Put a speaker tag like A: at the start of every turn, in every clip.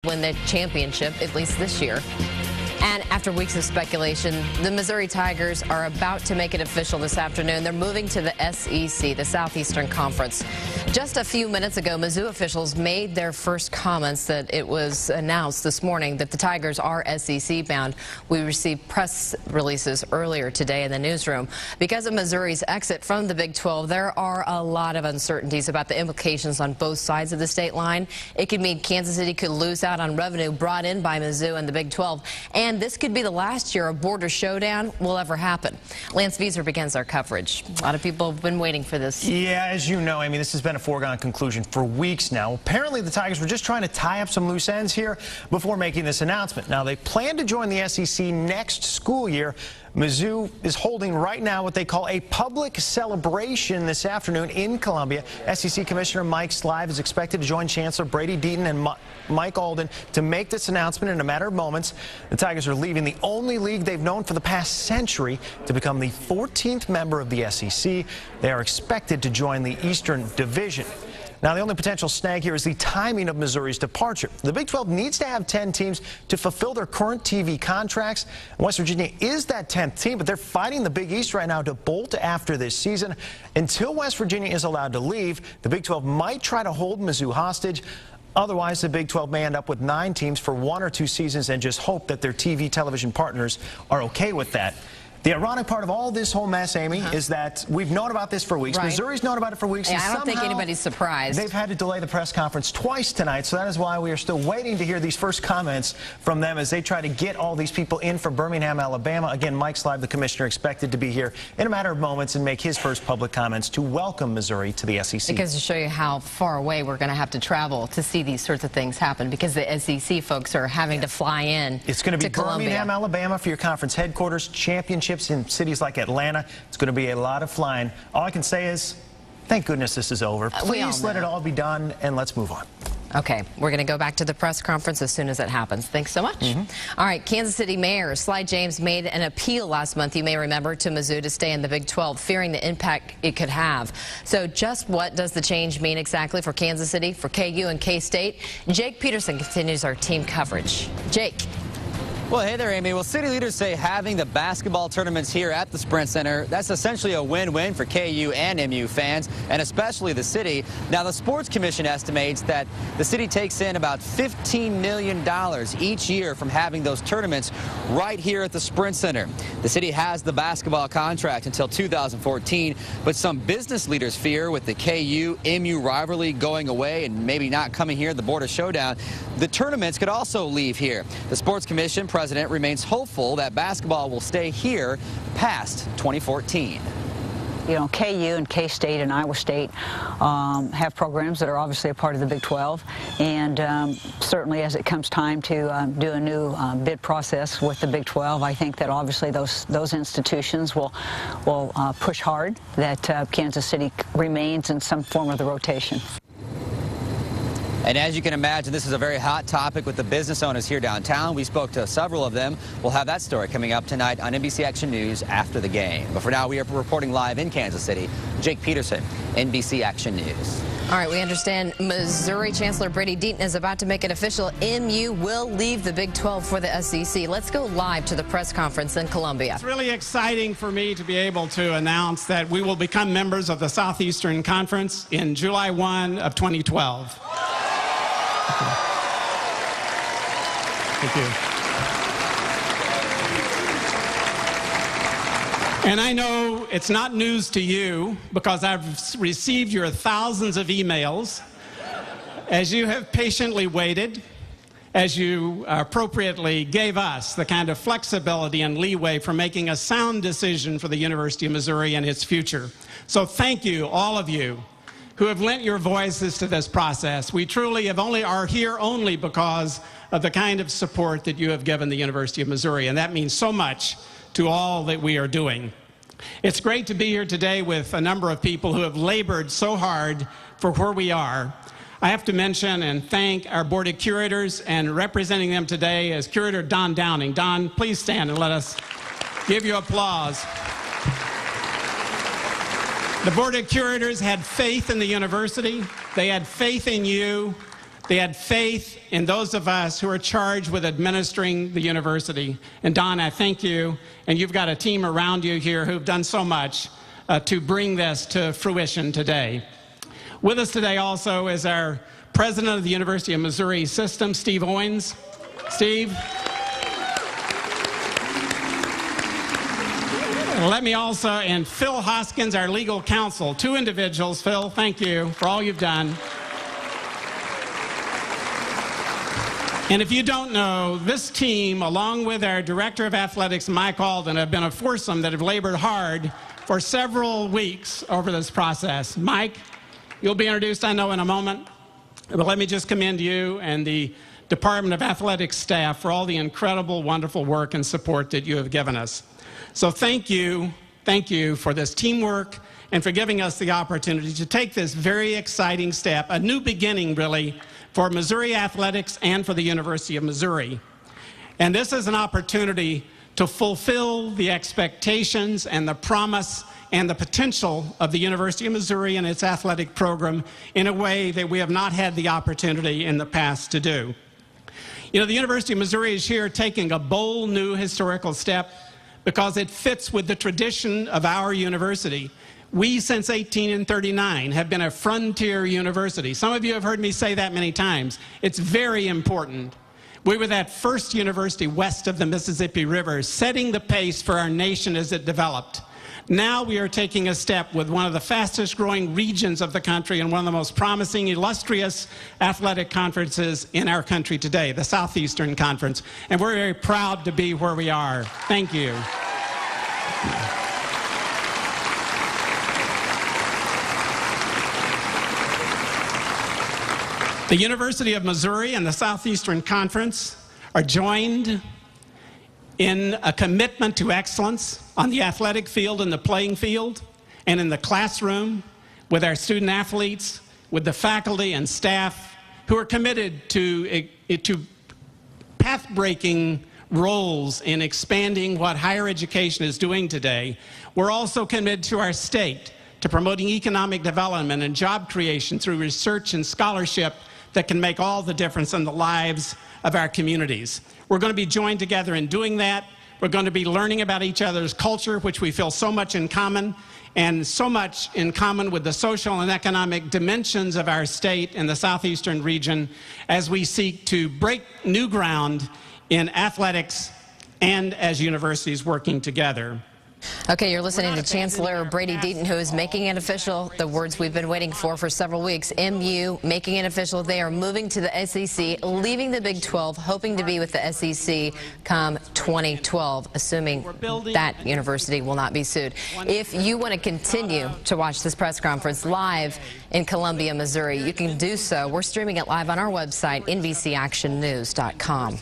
A: win the championship, at least this year. And after weeks of speculation, the Missouri Tigers are about to make it official this afternoon. They're moving to the SEC, the Southeastern Conference. Just a few minutes ago, Mizzou officials made their first comments that it was announced this morning that the Tigers are SEC bound. We received press releases earlier today in the newsroom. Because of Missouri's exit from the Big 12, there are a lot of uncertainties about the implications on both sides of the state line. It could mean Kansas City could lose out on revenue brought in by Mizzou and the Big 12. And this could be the last year a border showdown will ever happen. Lance Vieser begins our coverage. A lot of people have been waiting for this.
B: Yeah, as you know, Amy, this has been a foregone conclusion for weeks now. Apparently, the Tigers were just trying to tie up some loose ends here before making this announcement. Now, they plan to join the SEC next school year. Mizzou is holding right now what they call a public celebration this afternoon in Columbia. SEC Commissioner Mike Slive is expected to join Chancellor Brady Deaton and Mike Alden to make this announcement in a matter of moments. The Tigers are leaving the only league they've known for the past century to become the 14th member of the SEC. They are expected to join the Eastern Division. Now, the only potential snag here is the timing of Missouri's departure. The Big 12 needs to have 10 teams to fulfill their current TV contracts. West Virginia is that 10th team, but they're fighting the Big East right now to bolt after this season. Until West Virginia is allowed to leave, the Big 12 might try to hold Mizzou hostage. Otherwise, the Big 12 may end up with 9 teams for 1 or 2 seasons and just hope that their television partners are okay with that. The ironic part of all this whole mess, Amy, is that we've known about this for weeks. Right. Missouri's known about it for weeks.
A: Yeah, I don't think anybody's surprised.
B: They've had to delay the press conference twice tonight, so that is why we are still waiting to hear these first comments from them as they try to get all these people in from Birmingham, Alabama. Again, Mike Slive, the commissioner, expected to be here in a matter of moments and make his first public comments to welcome Missouri to the SEC.
A: Because to show you how far away we're going to have to travel to see these sorts of things happen, because the SEC folks are having to fly in.
B: It's going to be Birmingham, Alabama for your conference headquarters, championships in cities like Atlanta. It's going to be a lot of flying. All I can say is, thank goodness this is over. Please let it all be done, and let's move on.
A: Okay, we're going to go back to the press conference as soon as it happens. Thanks so much. All right, Kansas City Mayor Sly James made an appeal last month, you may remember, to Mizzou to stay in the Big 12, fearing the impact it could have. So just what does the change mean exactly for Kansas City, for KU and K-State? Jake Peterson continues our team coverage. Jake.
C: Well, hey there, Amy. Well, city leaders say having the basketball tournaments here at the Sprint Center, that's essentially a win-win for KU and MU fans, and especially the city. Now, the Sports Commission estimates that the city takes in about $15 million each year from having those tournaments right here at the Sprint Center. The city has the basketball contract until 2014, but some business leaders fear with the KU-MU rivalry going away and maybe not coming here, the border showdown, the tournaments could also leave here. The Sports Commission president remains hopeful that basketball will stay here past 2014.
D: You know, KU and K-State and Iowa State have programs that are obviously a part of the Big 12, and certainly as it comes time to do a new bid process with the Big 12, I think that obviously those institutions will push hard that Kansas City remains in some form of the rotation.
C: And as you can imagine, this is a very hot topic with the business owners here downtown. We spoke to several of them. We'll have that story coming up tonight on NBC Action News after the game. But for now, we are reporting live in Kansas City. Jake Peterson, NBC Action News.
A: All right, we understand Missouri Chancellor Brady Deaton is about to make it official. MU will leave the Big 12 for the SEC. Let's go live to the press conference in Columbia.
E: It's really exciting for me to be able to announce that we will become members of the Southeastern Conference in July 1 of 2012. Thank you. And I know it's not news to you because I've received your thousands of emails as you have patiently waited, as you appropriately gave us the kind of flexibility and leeway for making a sound decision for the University of Missouri and its future. So thank you, all of you, who have lent your voices to this process. We truly are here only because of the kind of support that you have given the University of Missouri, and that means so much to all that we are doing. It's great to be here today with a number of people who have labored so hard for where we are. I have to mention and thank our Board of Curators, and representing them today is Curator Don Downing. Don, please stand and let us give you applause. The Board of Curators had faith in the university. They had faith in you. They had faith in those of us who are charged with administering the university. And Don, I thank you, and you've got a team around you here who've done so much to bring this to fruition today. With us today also is our president of the University of Missouri System, Steve Owens. Steve. Let me also, and Phil Hoskins, our legal counsel, two individuals. Phil, thank you for all you've done. And if you don't know, this team, along with our director of athletics, Mike Alden, have been a foursome that have labored hard for several weeks over this process. Mike, you'll be introduced, I know, in a moment. But let me just commend you and the Department of Athletics staff for all the incredible, wonderful work and support that you have given us. So thank you for this teamwork and for giving us the opportunity to take this very exciting step, a new beginning, really, for Missouri athletics and for the University of Missouri. And this is an opportunity to fulfill the expectations and the promise and the potential of the University of Missouri and its athletic program in a way that we have not had the opportunity in the past to do. You know, the University of Missouri is here taking a bold new historical step because it fits with the tradition of our university. We, since 1839, have been a frontier university. Some of you have heard me say that many times. It's very important. We were that first university west of the Mississippi River, setting the pace for our nation as it developed. Now we are taking a step with one of the fastest growing regions of the country and one of the most promising, illustrious athletic conferences in our country today, the Southeastern Conference. And we're very proud to be where we are. Thank you. The University of Missouri and the Southeastern Conference are joined in a commitment to excellence on the athletic field and the playing field and in the classroom with our student athletes, with the faculty and staff who are committed to path-breaking roles in expanding what higher education is doing today. We're also committed to our state, to promoting economic development and job creation through research and scholarship that can make all the difference in the lives of our communities. We're going to be joined together in doing that. We're going to be learning about each other's culture, which we feel so much in common, and so much in common with the social and economic dimensions of our state and the Southeastern region as we seek to break new ground in athletics and as universities working together.
A: Okay, you're listening to Chancellor Brady Deaton, who is making it official, the words we've been waiting for several weeks. MU making it official. They are moving to the SEC, leaving the Big 12, hoping to be with the SEC come 2012, assuming that university will not be sued. If you want to continue to watch this press conference live in Columbia, Missouri, you can do so. We're streaming it live on our website, NBCActionNews.com.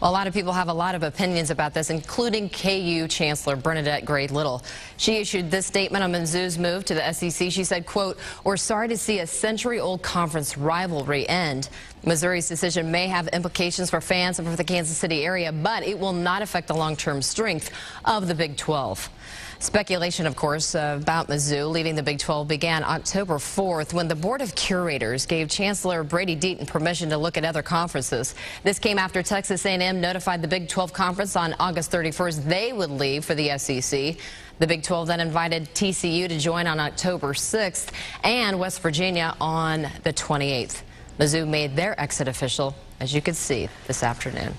A: Well, a lot of people have a lot of opinions about this, including KU Chancellor Bernadette Gray-Little. She issued this statement on Mizzou's move to the SEC. She said, quote, "We're sorry to see a century-old conference rivalry end. Missouri's decision may have implications for fans and for the Kansas City area, but it will not affect the long-term strength of the Big 12. Speculation, of course, about Mizzou leaving the Big 12 began October 4th when the Board of Curators gave Chancellor Brady Deaton permission to look at other conferences. This came after Texas A&M notified the Big 12 Conference on August 31st they would leave for the SEC. The Big 12 then invited TCU to join on October 6th and West Virginia on the 28th. Mizzou made their exit official, as you can see, this afternoon.